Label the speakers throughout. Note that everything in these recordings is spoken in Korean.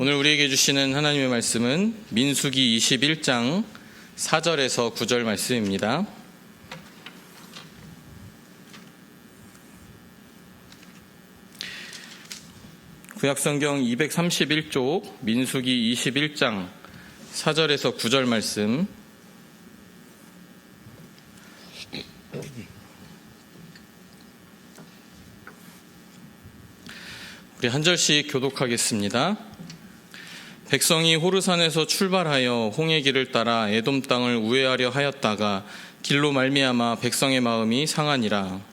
Speaker 1: 오늘 우리에게 주시는 하나님의 말씀은 민수기 21장 4절에서 9절 말씀입니다. 구약성경 231쪽 민수기 21장 4절에서 9절 말씀, 우리 한 절씩 교독하겠습니다. 백성이 호르산에서 출발하여 홍해 길을 따라 에돔 땅을 우회하려 하였다가 길로 말미암아 백성의 마음이 상하니라.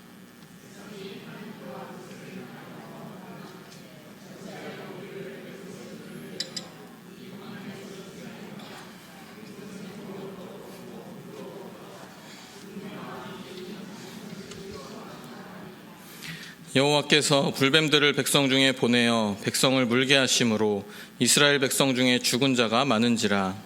Speaker 1: 여호와께서 불뱀들을 백성 중에 보내어 백성을 물게 하심으로 이스라엘 백성 중에 죽은 자가 많은지라.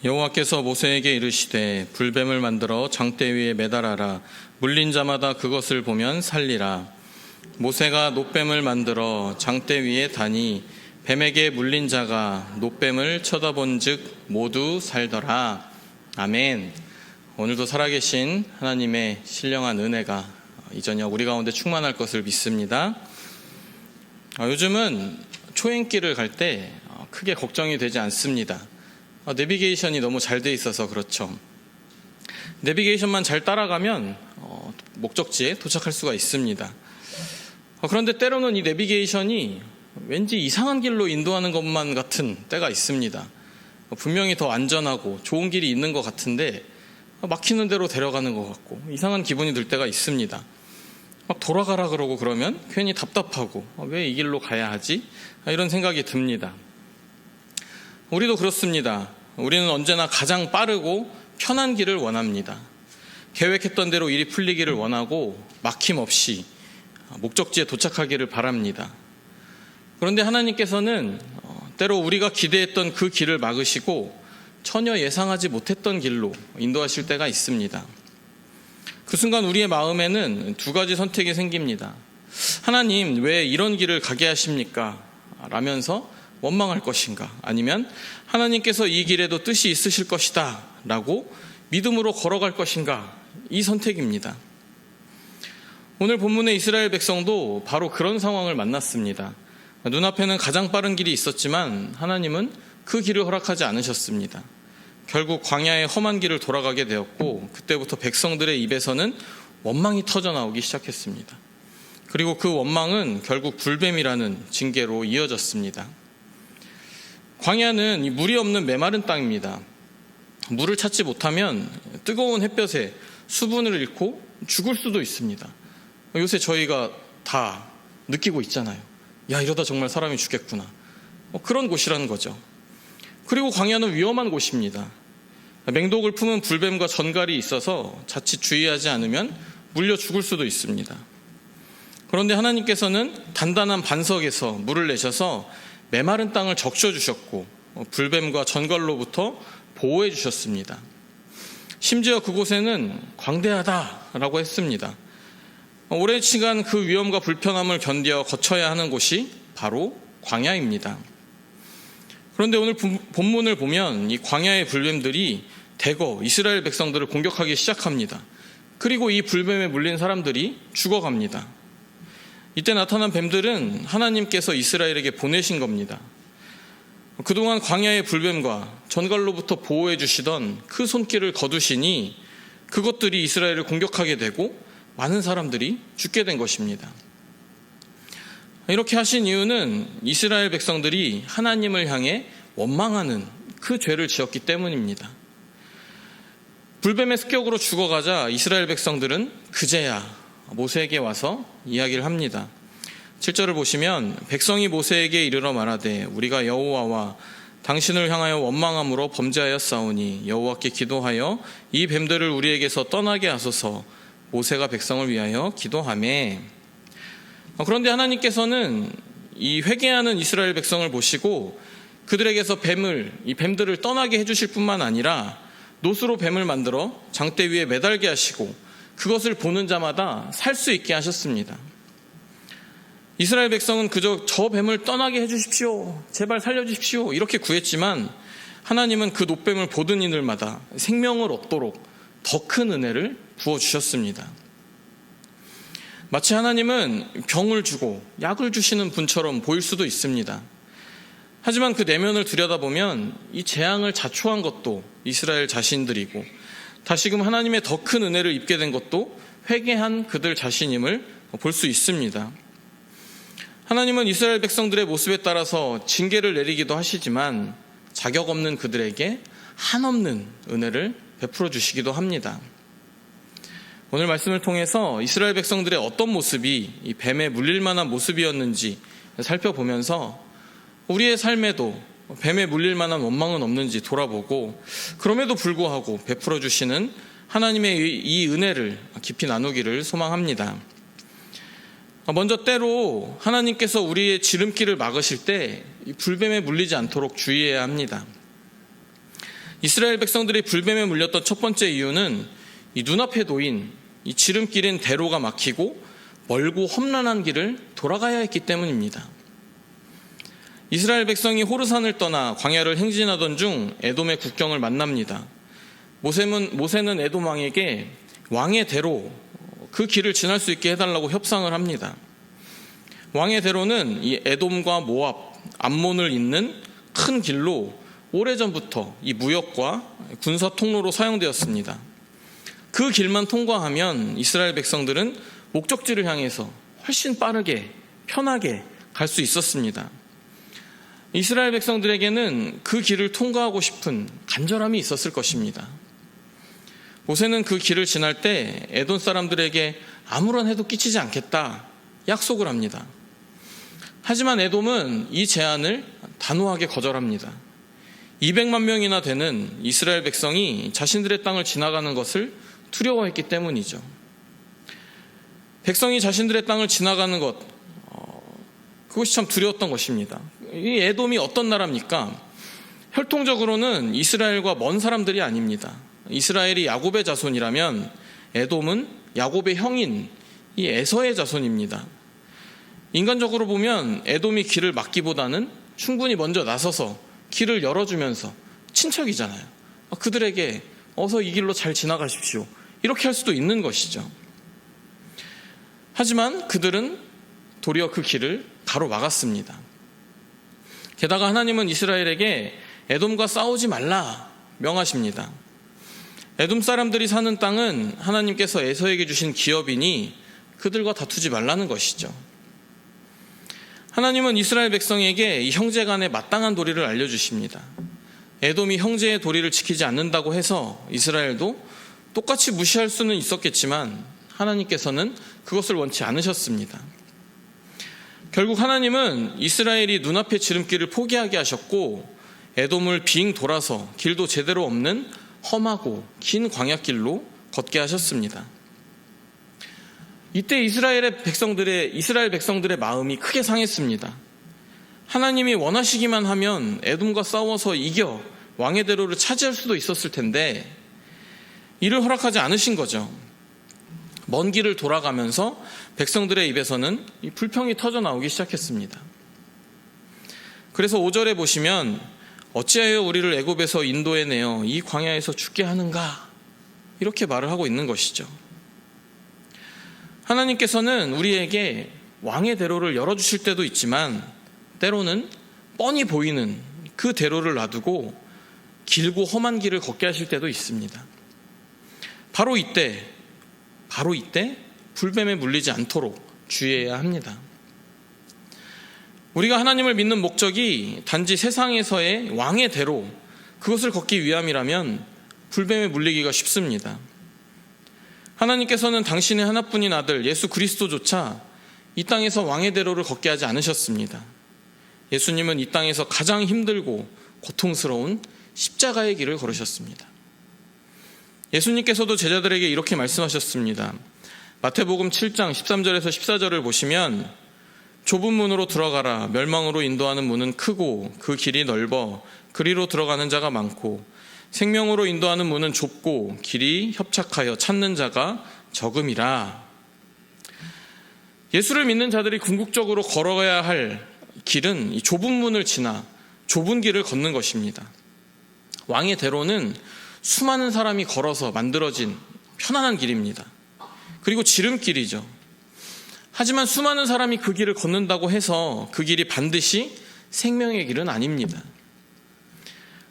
Speaker 1: 여호와께서 모세에게 이르시되 불뱀을 만들어 장대 위에 매달아라. 물린 자마다 그것을 보면 살리라. 모세가 놋뱀을 만들어 장대 위에 다니 뱀에게 물린 자가 놋뱀을 쳐다본즉 모두 살더라. 아멘. 오늘도 살아계신 하나님의 신령한 은혜가 이 저녁 우리 가운데 충만할 것을 믿습니다. 요즘은 초행길을 갈 때 크게 걱정이 되지 않습니다. 내비게이션이 너무 잘 돼 있어서 그렇죠. 내비게이션만 잘 따라가면 목적지에 도착할 수가 있습니다. 그런데 때로는 이 내비게이션이 왠지 이상한 길로 인도하는 것만 같은 때가 있습니다. 분명히 더 안전하고 좋은 길이 있는 것 같은데 막히는 대로 데려가는 것 같고 이상한 기분이 들 때가 있습니다. 막 돌아가라 그러고 그러면 괜히 답답하고 왜 이 길로 가야 하지? 이런 생각이 듭니다. 우리도 그렇습니다. 우리는 언제나 가장 빠르고 편한 길을 원합니다. 계획했던 대로 일이 풀리기를 원하고 막힘없이 목적지에 도착하기를 바랍니다. 그런데 하나님께서는 때로 우리가 기대했던 그 길을 막으시고 전혀 예상하지 못했던 길로 인도하실 때가 있습니다. 그 순간 우리의 마음에는 두 가지 선택이 생깁니다. 하나님, 왜 이런 길을 가게 하십니까? 라면서 원망할 것인가? 아니면 하나님께서 이 길에도 뜻이 있으실 것이다 라고 믿음으로 걸어갈 것인가? 이 선택입니다. 오늘 본문의 이스라엘 백성도 바로 그런 상황을 만났습니다. 눈앞에는 가장 빠른 길이 있었지만 하나님은 그 길을 허락하지 않으셨습니다. 결국 광야의 험한 길을 돌아가게 되었고 그때부터 백성들의 입에서는 원망이 터져나오기 시작했습니다. 그리고 그 원망은 결국 불뱀이라는 징계로 이어졌습니다. 광야는 물이 없는 메마른 땅입니다. 물을 찾지 못하면 뜨거운 햇볕에 수분을 잃고 죽을 수도 있습니다. 요새 저희가 다 느끼고 있잖아요. 야, 이러다 정말 사람이 죽겠구나. 그런 곳이라는 거죠. 그리고 광야는 위험한 곳입니다. 맹독을 품은 불뱀과 전갈이 있어서 자칫 주의하지 않으면 물려 죽을 수도 있습니다. 그런데 하나님께서는 단단한 반석에서 물을 내셔서 메마른 땅을 적셔주셨고 불뱀과 전갈로부터 보호해 주셨습니다. 심지어 그곳에는 광대하다라고 했습니다. 오랜 시간 그 위험과 불편함을 견뎌 거쳐야 하는 곳이 바로 광야입니다. 그런데 오늘 본문을 보면 이 광야의 불뱀들이 대거 이스라엘 백성들을 공격하기 시작합니다. 그리고 이 불뱀에 물린 사람들이 죽어갑니다. 이때 나타난 뱀들은 하나님께서 이스라엘에게 보내신 겁니다. 그동안 광야의 불뱀과 전갈로부터 보호해 주시던 그 손길을 거두시니 그것들이 이스라엘을 공격하게 되고 많은 사람들이 죽게 된 것입니다. 이렇게 하신 이유는 이스라엘 백성들이 하나님을 향해 원망하는 그 죄를 지었기 때문입니다. 불뱀의 습격으로 죽어가자 이스라엘 백성들은 그제야 모세에게 와서 이야기를 합니다. 7절을 보시면 백성이 모세에게 이르러 말하되 우리가 여호와와 당신을 향하여 원망함으로 범죄하였사오니 여호와께 기도하여 이 뱀들을 우리에게서 떠나게 하소서. 모세가 백성을 위하여 기도하매. 그런데 하나님께서는 이 회개하는 이스라엘 백성을 보시고 그들에게서 이 뱀들을 떠나게 해주실 뿐만 아니라 노스로 뱀을 만들어 장대 위에 매달게 하시고 그것을 보는 자마다 살 수 있게 하셨습니다. 이스라엘 백성은 그저 저 뱀을 떠나게 해주십시오, 제발 살려주십시오 이렇게 구했지만 하나님은 그 노뱀을 보던 이들마다 생명을 얻도록 더 큰 은혜를 부어주셨습니다. 마치 하나님은 병을 주고 약을 주시는 분처럼 보일 수도 있습니다. 하지만 그 내면을 들여다보면 이 재앙을 자초한 것도 이스라엘 자신들이고 다시금 하나님의 더 큰 은혜를 입게 된 것도 회개한 그들 자신임을 볼 수 있습니다. 하나님은 이스라엘 백성들의 모습에 따라서 징계를 내리기도 하시지만 자격 없는 그들에게 한없는 은혜를 베풀어 주시기도 합니다. 오늘 말씀을 통해서 이스라엘 백성들의 어떤 모습이 이 뱀에 물릴 만한 모습이었는지 살펴보면서 우리의 삶에도 뱀에 물릴 만한 원망은 없는지 돌아보고 그럼에도 불구하고 베풀어 주시는 하나님의 이 은혜를 깊이 나누기를 소망합니다. 먼저 때로 하나님께서 우리의 지름길을 막으실 때 불뱀에 물리지 않도록 주의해야 합니다. 이스라엘 백성들이 불뱀에 물렸던 첫 번째 이유는 이 눈앞에 놓인 이 지름길인 대로가 막히고 멀고 험난한 길을 돌아가야 했기 때문입니다. 이스라엘 백성이 호르산을 떠나 광야를 행진하던 중 에돔의 국경을 만납니다. 모세는 에돔 왕에게 왕의 대로 그 길을 지날 수 있게 해달라고 협상을 합니다. 왕의 대로는 이 에돔과 모압, 암몬을 잇는 큰 길로 오래전부터 이 무역과 군사 통로로 사용되었습니다. 그 길만 통과하면 이스라엘 백성들은 목적지를 향해서 훨씬 빠르게 편하게 갈 수 있었습니다. 이스라엘 백성들에게는 그 길을 통과하고 싶은 간절함이 있었을 것입니다. 모세는 그 길을 지날 때 에돔 사람들에게 아무런 해도 끼치지 않겠다 약속을 합니다. 하지만 에돔은 이 제안을 단호하게 거절합니다. 200만 명이나 되는 이스라엘 백성이 자신들의 땅을 지나가는 것을 두려워했기 때문이죠. 백성이 자신들의 땅을 지나가는 것, 그것이 참 두려웠던 것입니다. 이 에돔이 어떤 나라입니까? 혈통적으로는 이스라엘과 먼 사람들이 아닙니다. 이스라엘이 야곱의 자손이라면 에돔은 야곱의 형인 이 에서의 자손입니다. 인간적으로 보면 에돔이 길을 막기보다는 충분히 먼저 나서서 길을 열어주면서 친척이잖아요. 그들에게 어서 이 길로 잘 지나가십시오 이렇게 할 수도 있는 것이죠. 하지만 그들은 도리어 그 길을 가로막았습니다. 게다가 하나님은 이스라엘에게 에돔과 싸우지 말라 명하십니다. 에돔 사람들이 사는 땅은 하나님께서 에서에게 주신 기업이니 그들과 다투지 말라는 것이죠. 하나님은 이스라엘 백성에게 이 형제 간의 마땅한 도리를 알려주십니다. 에돔이 형제의 도리를 지키지 않는다고 해서 이스라엘도 똑같이 무시할 수는 있었겠지만 하나님께서는 그것을 원치 않으셨습니다. 결국 하나님은 이스라엘이 눈앞의 지름길을 포기하게 하셨고 에돔을 빙 돌아서 길도 제대로 없는 험하고 긴 광야길로 걷게 하셨습니다. 이때 이스라엘 백성들의 마음이 크게 상했습니다. 하나님이 원하시기만 하면 에돔과 싸워서 이겨 왕의 대로를 차지할 수도 있었을 텐데 이를 허락하지 않으신 거죠. 먼 길을 돌아가면서 백성들의 입에서는 이 불평이 터져 나오기 시작했습니다. 그래서 5절에 보시면 어찌하여 우리를 애굽에서 인도해내어 이 광야에서 죽게 하는가 이렇게 말을 하고 있는 것이죠. 하나님께서는 우리에게 왕의 대로를 열어주실 때도 있지만 때로는 뻔히 보이는 그 대로를 놔두고 길고 험한 길을 걷게 하실 때도 있습니다. 바로 이때 불뱀에 물리지 않도록 주의해야 합니다. 우리가 하나님을 믿는 목적이 단지 세상에서의 왕의 대로 그것을 걷기 위함이라면 불뱀에 물리기가 쉽습니다. 하나님께서는 당신의 하나뿐인 아들 예수 그리스도조차 이 땅에서 왕의 대로를 걷게 하지 않으셨습니다. 예수님은 이 땅에서 가장 힘들고 고통스러운 십자가의 길을 걸으셨습니다. 예수님께서도 제자들에게 이렇게 말씀하셨습니다. 마태복음 7장 13절에서 14절을 보시면 좁은 문으로 들어가라. 멸망으로 인도하는 문은 크고 그 길이 넓어 그리로 들어가는 자가 많고 생명으로 인도하는 문은 좁고 길이 협착하여 찾는 자가 적음이라. 예수를 믿는 자들이 궁극적으로 걸어가야 할 길은 이 좁은 문을 지나 좁은 길을 걷는 것입니다. 왕의 대로는 수많은 사람이 걸어서 만들어진 편안한 길입니다. 그리고 지름길이죠. 하지만 수많은 사람이 그 길을 걷는다고 해서 그 길이 반드시 생명의 길은 아닙니다.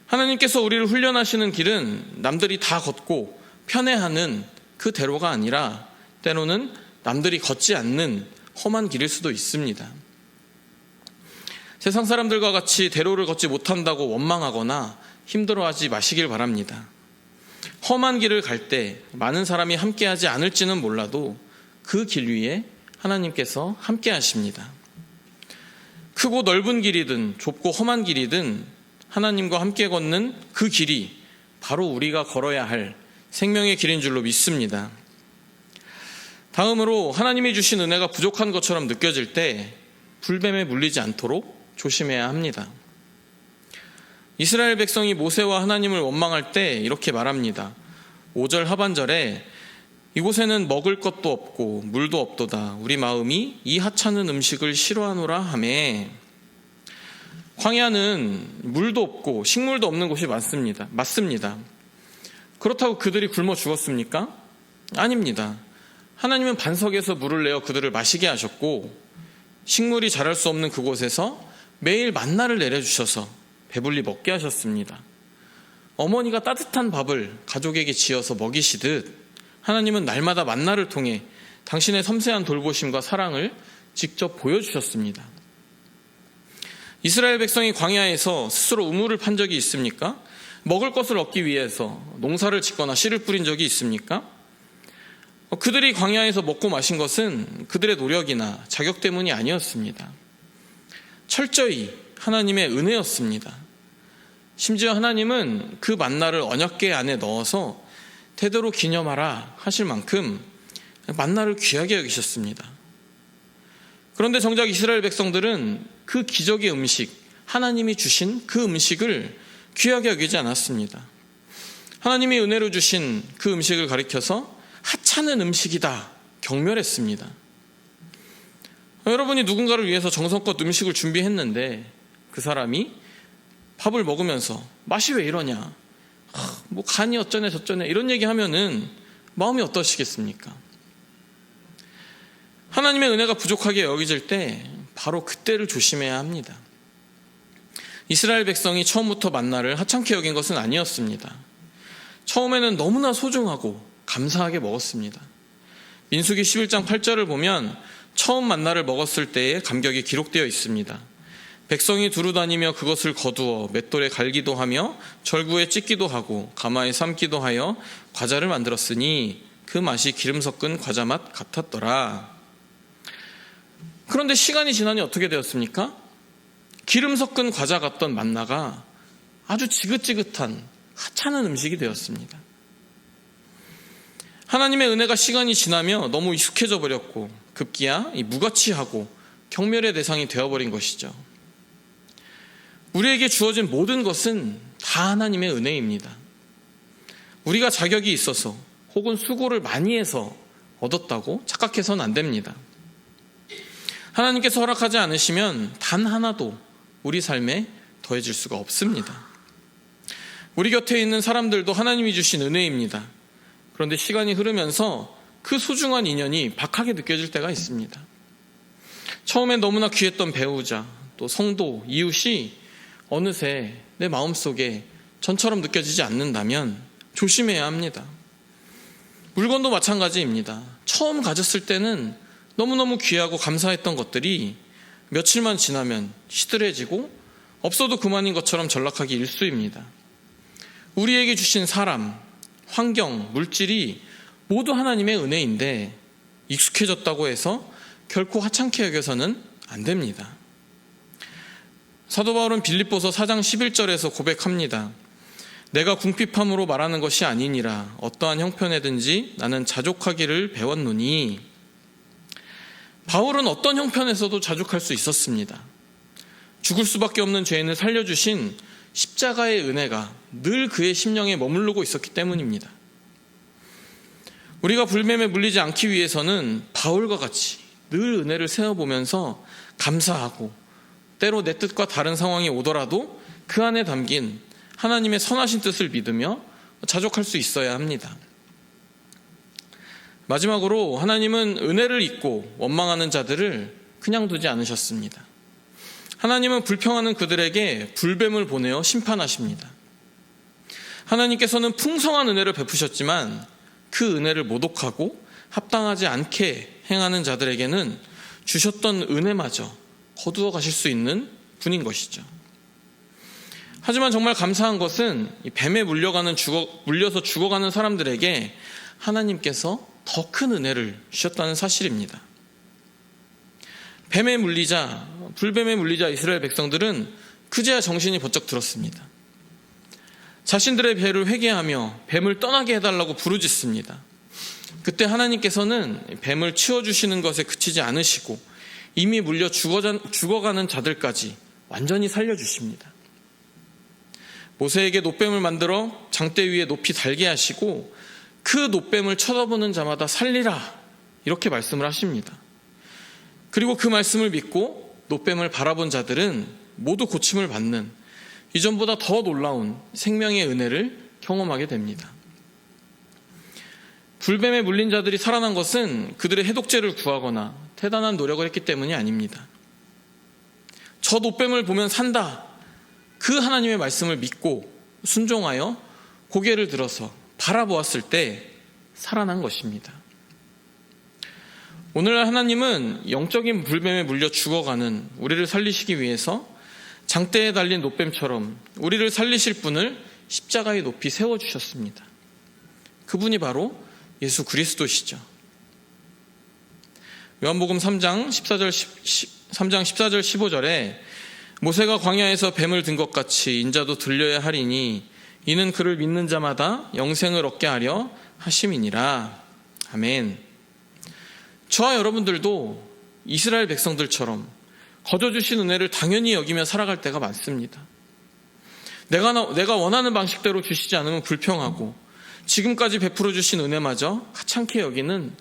Speaker 1: 하나님께서 우리를 훈련하시는 길은 남들이 다 걷고 편애하는 그 대로가 아니라 때로는 남들이 걷지 않는 험한 길일 수도 있습니다. 세상 사람들과 같이 대로를 걷지 못한다고 원망하거나 힘들어하지 마시길 바랍니다. 험한 길을 갈 때 많은 사람이 함께하지 않을지는 몰라도 그 길 위에 하나님께서 함께 하십니다. 크고 넓은 길이든 좁고 험한 길이든 하나님과 함께 걷는 그 길이 바로 우리가 걸어야 할 생명의 길인 줄로 믿습니다. 다음으로 하나님이 주신 은혜가 부족한 것처럼 느껴질 때 불뱀에 물리지 않도록 조심해야 합니다. 이스라엘 백성이 모세와 하나님을 원망할 때 이렇게 말합니다. 5절 하반절에 이곳에는 먹을 것도 없고 물도 없도다. 우리 마음이 이 하찮은 음식을 싫어하노라 하매. 광야는 물도 없고 식물도 없는 곳이 맞습니다. 그렇다고 그들이 굶어 죽었습니까? 아닙니다. 하나님은 반석에서 물을 내어 그들을 마시게 하셨고 식물이 자랄 수 없는 그곳에서 매일 만나를 내려주셔서 배불리 먹게 하셨습니다. 어머니가 따뜻한 밥을 가족에게 지어서 먹이시듯 하나님은 날마다 만나를 통해 당신의 섬세한 돌보심과 사랑을 직접 보여주셨습니다. 이스라엘 백성이 광야에서 스스로 우물을 판 적이 있습니까? 먹을 것을 얻기 위해서 농사를 짓거나 씨를 뿌린 적이 있습니까? 그들이 광야에서 먹고 마신 것은 그들의 노력이나 자격 때문이 아니었습니다. 철저히 하나님의 은혜였습니다. 심지어 하나님은 그 만나를 언약궤 안에 넣어서 대대로 기념하라 하실 만큼 만나를 귀하게 여기셨습니다. 그런데 정작 이스라엘 백성들은 그 기적의 음식, 하나님이 주신 그 음식을 귀하게 여기지 않았습니다. 하나님이 은혜로 주신 그 음식을 가리켜서 하찮은 음식이다 경멸했습니다. 여러분이 누군가를 위해서 정성껏 음식을 준비했는데 그 사람이 밥을 먹으면서 맛이 왜 이러냐, 뭐 간이 어쩌네 저쩌네 이런 얘기하면은 마음이 어떠시겠습니까? 하나님의 은혜가 부족하게 여겨질 때 바로 그때를 조심해야 합니다. 이스라엘 백성이 처음부터 만나를 하찮게 여긴 것은 아니었습니다. 처음에는 너무나 소중하고 감사하게 먹었습니다. 민수기 11장 8절을 보면 처음 만나를 먹었을 때의 감격이 기록되어 있습니다. 백성이 두루 다니며 그것을 거두어 맷돌에 갈기도 하며 절구에 찢기도 하고 가마에 삶기도 하여 과자를 만들었으니 그 맛이 기름 섞은 과자 맛 같았더라. 그런데 시간이 지나니 어떻게 되었습니까? 기름 섞은 과자 같던 만나가 아주 지긋지긋한 하찮은 음식이 되었습니다. 하나님의 은혜가 시간이 지나며 너무 익숙해져 버렸고 급기야 무가치하고 경멸의 대상이 되어버린 것이죠. 우리에게 주어진 모든 것은 다 하나님의 은혜입니다. 우리가 자격이 있어서 혹은 수고를 많이 해서 얻었다고 착각해서는 안 됩니다. 하나님께서 허락하지 않으시면 단 하나도 우리 삶에 더해질 수가 없습니다. 우리 곁에 있는 사람들도 하나님이 주신 은혜입니다. 그런데 시간이 흐르면서 그 소중한 인연이 박하게 느껴질 때가 있습니다. 처음엔 너무나 귀했던 배우자, 또 성도, 이웃이 어느새 내 마음속에 전처럼 느껴지지 않는다면 조심해야 합니다. 물건도 마찬가지입니다. 처음 가졌을 때는 너무너무 귀하고 감사했던 것들이 며칠만 지나면 시들해지고 없어도 그만인 것처럼 전락하기 일쑤입니다. 우리에게 주신 사람, 환경, 물질이 모두 하나님의 은혜인데 익숙해졌다고 해서 결코 하찮게 여겨서는 안 됩니다. 사도 바울은 빌립보서 4장 11절에서 고백합니다. 내가 궁핍함으로 말하는 것이 아니니라 어떠한 형편에든지 나는 자족하기를 배웠노니. 바울은 어떤 형편에서도 자족할 수 있었습니다. 죽을 수밖에 없는 죄인을 살려주신 십자가의 은혜가 늘 그의 심령에 머무르고 있었기 때문입니다. 우리가 불뱀에 물리지 않기 위해서는 바울과 같이 늘 은혜를 세워보면서 감사하고, 때로 내 뜻과 다른 상황이 오더라도 그 안에 담긴 하나님의 선하신 뜻을 믿으며 자족할 수 있어야 합니다. 마지막으로 하나님은 은혜를 잊고 원망하는 자들을 그냥 두지 않으셨습니다. 하나님은 불평하는 그들에게 불뱀을 보내어 심판하십니다. 하나님께서는 풍성한 은혜를 베푸셨지만 그 은혜를 모독하고 합당하지 않게 행하는 자들에게는 주셨던 은혜마저 거두어 가실 수 있는 분인 것이죠. 하지만 정말 감사한 것은 이 뱀에 물려서 죽어가는 사람들에게 하나님께서 더 큰 은혜를 주셨다는 사실입니다. 불뱀에 물리자 이스라엘 백성들은 그제야 정신이 번쩍 들었습니다. 자신들의 죄를 회개하며 뱀을 떠나게 해달라고 부르짖습니다. 그때 하나님께서는 뱀을 치워주시는 것에 그치지 않으시고 이미 물려 죽어가는 자들까지 완전히 살려주십니다. 모세에게 놋뱀을 만들어 장대 위에 높이 달게 하시고 그 놋뱀을 쳐다보는 자마다 살리라, 이렇게 말씀을 하십니다. 그리고 그 말씀을 믿고 놋뱀을 바라본 자들은 모두 고침을 받는 이전보다 더 놀라운 생명의 은혜를 경험하게 됩니다. 불뱀에 물린 자들이 살아난 것은 그들의 해독제를 구하거나 대단한 노력을 했기 때문이 아닙니다. 저 놋뱀을 보면 산다, 그 하나님의 말씀을 믿고 순종하여 고개를 들어서 바라보았을 때 살아난 것입니다. 오늘날 하나님은 영적인 불뱀에 물려 죽어가는 우리를 살리시기 위해서 장대에 달린 놋뱀처럼 우리를 살리실 분을 십자가에 높이 세워주셨습니다. 그분이 바로 예수 그리스도시죠. 요한복음 3장 14절 15절에 모세가 광야에서 뱀을 든 것 같이 인자도 들려야 하리니 이는 그를 믿는 자마다 영생을 얻게 하려 하심이니라. 아멘. 저와 여러분들도 이스라엘 백성들처럼 거저주신 은혜를 당연히 여기며 살아갈 때가 많습니다. 내가 원하는 방식대로 주시지 않으면 불평하고 지금까지 베풀어 주신 은혜마저 하찮게 여기는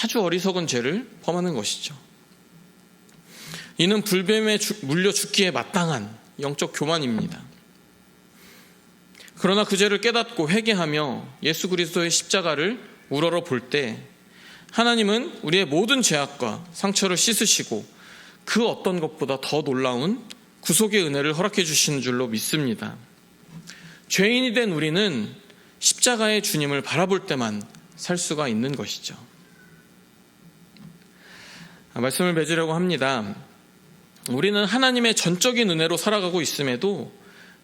Speaker 1: 아주 어리석은 죄를 범하는 것이죠. 이는 불뱀에 물려 죽기에 마땅한 영적 교만입니다. 그러나 그 죄를 깨닫고 회개하며 예수 그리스도의 십자가를 우러러 볼 때 하나님은 우리의 모든 죄악과 상처를 씻으시고 그 어떤 것보다 더 놀라운 구속의 은혜를 허락해 주시는 줄로 믿습니다. 죄인이 된 우리는 십자가의 주님을 바라볼 때만 살 수가 있는 것이죠. 말씀을 맺으려고 합니다. 우리는 하나님의 전적인 은혜로 살아가고 있음에도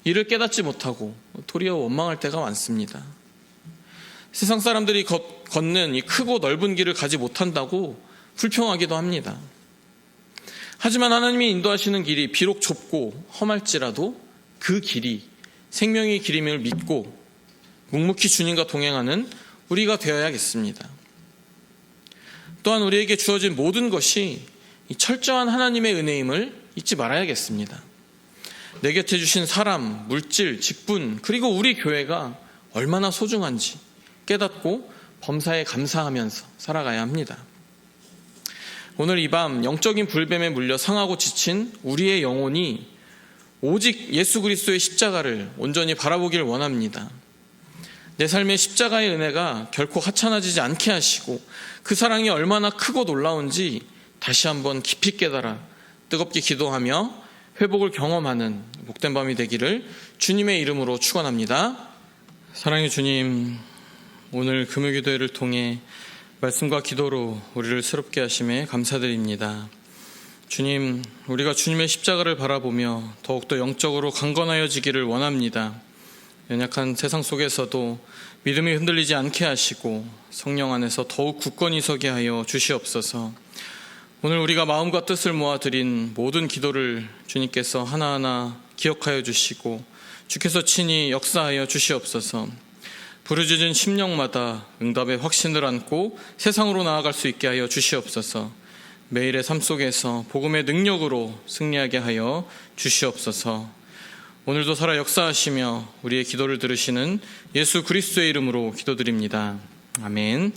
Speaker 1: 이를 깨닫지 못하고 도리어 원망할 때가 많습니다. 세상 사람들이 걷는 이 크고 넓은 길을 가지 못한다고 불평하기도 합니다. 하지만 하나님이 인도하시는 길이 비록 좁고 험할지라도 그 길이 생명의 길임을 믿고 묵묵히 주님과 동행하는 우리가 되어야겠습니다. 또한 우리에게 주어진 모든 것이 철저한 하나님의 은혜임을 잊지 말아야겠습니다. 내 곁에 주신 사람, 물질, 직분, 그리고 우리 교회가 얼마나 소중한지 깨닫고 범사에 감사하면서 살아가야 합니다. 오늘 이 밤 영적인 불뱀에 물려 상하고 지친 우리의 영혼이 오직 예수 그리스도의 십자가를 온전히 바라보길 원합니다. 내 삶의 십자가의 은혜가 결코 하찮아지지 않게 하시고 그 사랑이 얼마나 크고 놀라운지 다시 한번 깊이 깨달아 뜨겁게 기도하며 회복을 경험하는 복된 밤이 되기를 주님의 이름으로 축원합니다. 사랑의 주님, 오늘 금요기도회를 통해 말씀과 기도로 우리를 새롭게 하심에 감사드립니다. 주님, 우리가 주님의 십자가를 바라보며 더욱더 영적으로 강건하여지기를 원합니다. 연약한 세상 속에서도 믿음이 흔들리지 않게 하시고 성령 안에서 더욱 굳건히 서게 하여 주시옵소서. 오늘 우리가 마음과 뜻을 모아 드린 모든 기도를 주님께서 하나하나 기억하여 주시고 주께서 친히 역사하여 주시옵소서. 부르짖은 심령마다 응답의 확신을 안고 세상으로 나아갈 수 있게 하여 주시옵소서. 매일의 삶 속에서 복음의 능력으로 승리하게 하여 주시옵소서. 오늘도 살아 역사하시며 우리의 기도를 들으시는 예수 그리스도의 이름으로 기도드립니다. 아멘.